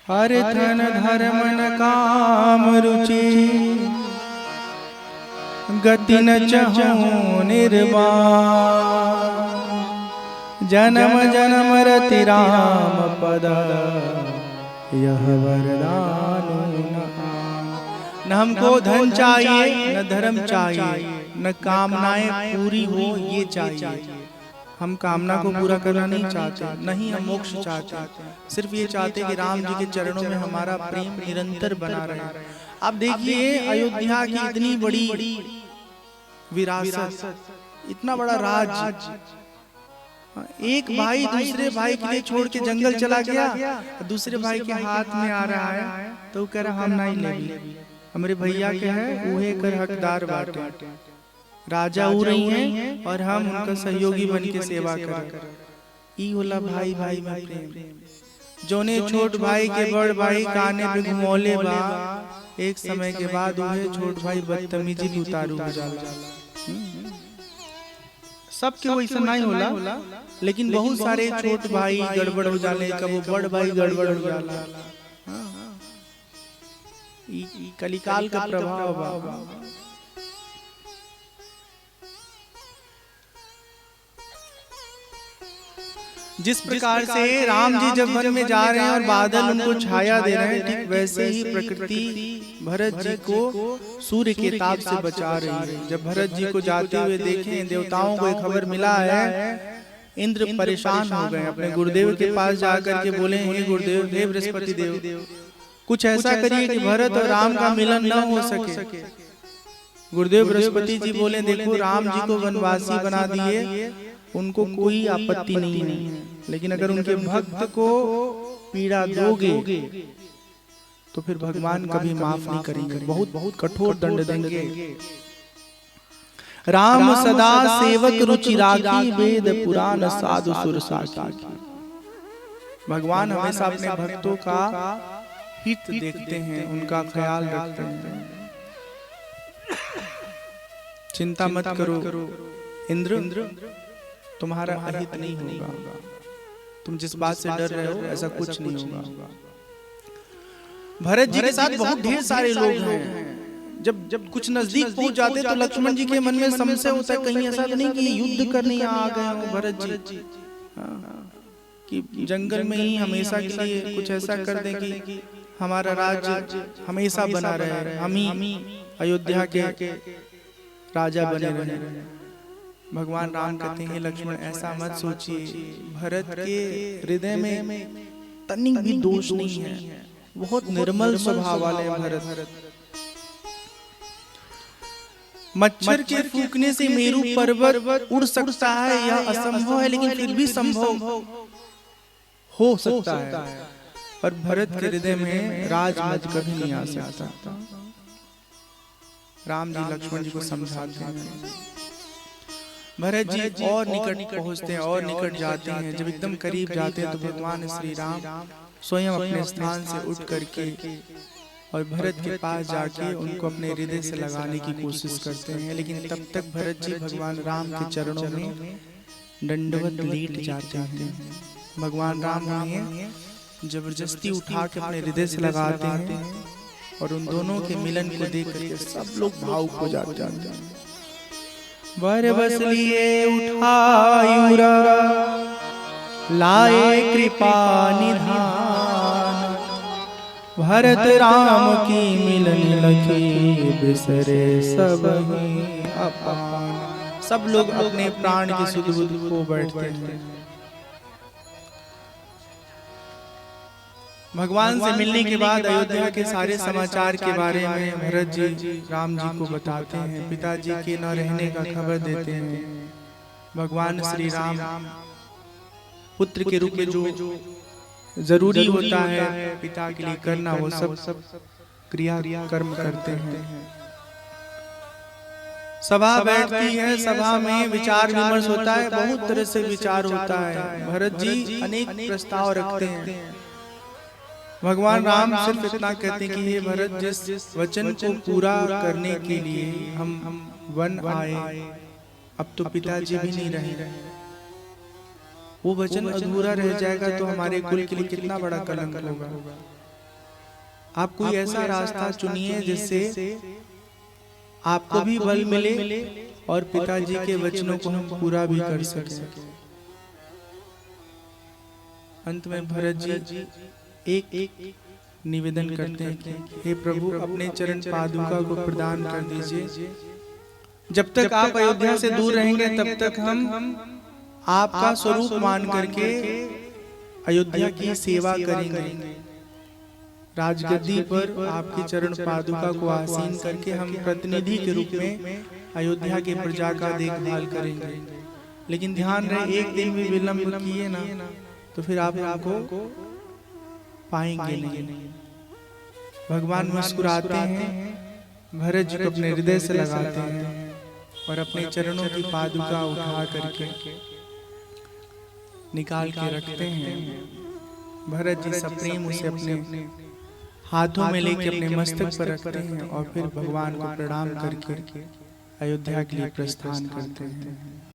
हर धन धर्म न काम रुचि, गति न चहु निर्वाण। जन्म जन्म रति राम पद, यह वरदान न हमको धन चाहिए न धर्म चाहिए न कामनाएं पूरी हो ये चाहिए। हम कामना को पूरा करना नहीं चाहते, नहीं हम मोक्ष चाहते, सिर्फ ये चाहते कि राम जी के चरणों में हमारा प्रेम निरंतर बना रहे। आप देखिए अयोध्या की इतनी बड़ी विरासत, इतना बड़ा राज्य, एक भाई दूसरे भाई के लिए छोड़ के जंगल चला गया, दूसरे भाई के हाथ में आ रहा है तो कह रहा हम नहीं ले, हमारे भैया के है उहे कर हकदार बाटे, राजा हो रही हैं और हम उनका सहयोगी बन के सेवा करें। ई होला भाई भाई में प्रेम। जोने छोट भाई के बड़ भाई काने पे घुमौले बा, एक समय के बाद उहे छोट भाई बदतमीजी भी उतारू हो जाला। सबके वैसा नहीं होला, लेकिन बहुत सारे छोट भाई गड़बड़ हो जाले, कबो बड़ भाई गड़बड़ हो जाला। कलिकाल का प्रभाव बा। जिस प्रकार से राम जी जब वन में जा रहे हैं और बादल उनको छाया दे रहे हैं, ठीक वैसे ही प्रकृति भरत जी को सूर्य के ताप से बचा रही है। जब भरत जी को जाते हुए देखें, देवताओं को एक खबर मिला है, इंद्र परेशान हो गए, अपने गुरुदेव के पास जाकर के बोले, हे गुरुदेव, हे बृहस्पति देव, कुछ ऐसा करिए कि भरत और राम का मिलन न हो सके। गुरुदेव बृहस्पति जी बोले, देखो राम जी को वनवासी बना दिए, उनको कोई आपत्ति नहीं है, लेकिन अगर उनके भक्त को पीड़ा दोगे तो फिर भगवान कभी माफ नहीं करेंगे, बहुत बहुत कठोर दंड देंगे। राम सदा सेवक रुचि राखी, वेद पुराण साधु सुर साखी। भगवान हमेशा अपने भक्तों का हित देखते हैं, उनका ख्याल रखते हैं। चिंता मत करो इंद्र, तुम्हारा अहित नहीं होगा, तुम जिस बात से डर रहे हो ऐसा कुछ नहीं होगा। भरत जी के साथ बहुत ढेर सारे लोग हैं। जब कुछ नजदीक पहुंच जाते तो लक्ष्मण जी के मन में संशय होता है, कहीं ऐसा तो नहीं कि युद्ध करने आ गए हो भरत जी, कि जंगल में ही हमेशा के लिए कुछ ऐसा कर दें कि हमारा राज्य हमेशा बना रहे, हम ही अयोध्या के राजा बने रहे। भगवान राम कहते हैं, लक्ष्मण ऐसा मत सोचिए, भरत के हृदय में तनिक भी दोष नहीं है, बहुत निर्मल स्वभाव वाले हैं भरत। मच्छर के फूंकने से मेरू पर्वत उड़ सकता है, यह असंभव है, लेकिन फिर भी संभव हो सकता है। पर भरत के हृदय में राजमद कभी नहीं आ सकता। राम जी लक्ष्मण जी को समझाते हैं। भरत जी और निकट पहुंचते हैं और निकट जाते हैं। जब एकदम करीब जाते हैं तो भगवान श्री राम स्वयं अपने स्थान से उठ करके और भरत के पास जाके उनको अपने हृदय से लगाने की कोशिश करते हैं, लेकिन तब तक भरत जी भगवान राम के चरणों में दंडवत लेट जाते हैं। भगवान राम उन्हें जबरदस्ती उठा के अपने हृदय से लगाते हैं और उन दोनों के मिलन को देख करके सब लोग भावुक हो जाते हैं। वर बस लिए उठायूरा, लाए कृपा निधान, भरत राम की मिलन लखी, बिसरे सब ही अपान। सब लोग अपने प्राण की सुध बुध को बैठते हैं। भगवान से मिलने के बाद अयोध्या के सारे समाचार के बारे में भरत जी राम जी को बताते हैं। पिताजी के न रहने का खबर देते हैं। भगवान श्री राम पुत्र के रूप में जो जरूरी होता है पिता के लिए करना, वो सब क्रिया कर्म करते हैं। सभा बैठती है, सभा में विचार विमर्श होता है, बहुत तरह से विचार होता है। भरत जी अनेक प्रस्ताव रखते हैं। भगवान राम सिर्फ इतना कहते हैं कि हे भरत, जिस वचन को पूरा करने के लिए हम वन आए, अब तो पिताजी भी नहीं रहे, वो वचन अधूरा रह जाएगा तो हमारे कुल के लिए कितना बड़ा कलंक होगा। आप कोई ऐसा रास्ता चुनिए जिससे आपको भी बल मिले और पिताजी के वचनों को हम पूरा भी कर सकें। अंत में भरत जी एक निवेदन करते हैं कि हे प्रभु, अपने चरण पादुका को प्रदान कर दीजिए। जब तक आप अयोध्या से दूर रहेंगे तब तक हम आपका स्वरूप मान करके अयोध्या की सेवा करेंगे। राजगद्दी पर आपकी चरण पादुका को आसीन करके हम प्रतिनिधि के रूप में अयोध्या की प्रजा का देखभाल करेंगे। लेकिन ध्यान रहे, एक दिन भी विलंब किए ना तो फिर आप हमको पाएंगे नहीं। भगवान मुस्कुराते हैं, भरत जी को अपने हृदय से लगाते हैं और अपने चरणों की पादुका उठा करके निकाल के रखते हैं। भरत जी सप्रेम उसे अपने हाथों में लेके अपने मस्तक पर रखते हैं और फिर भगवान को प्रणाम करके अयोध्या के लिए प्रस्थान करते हैं।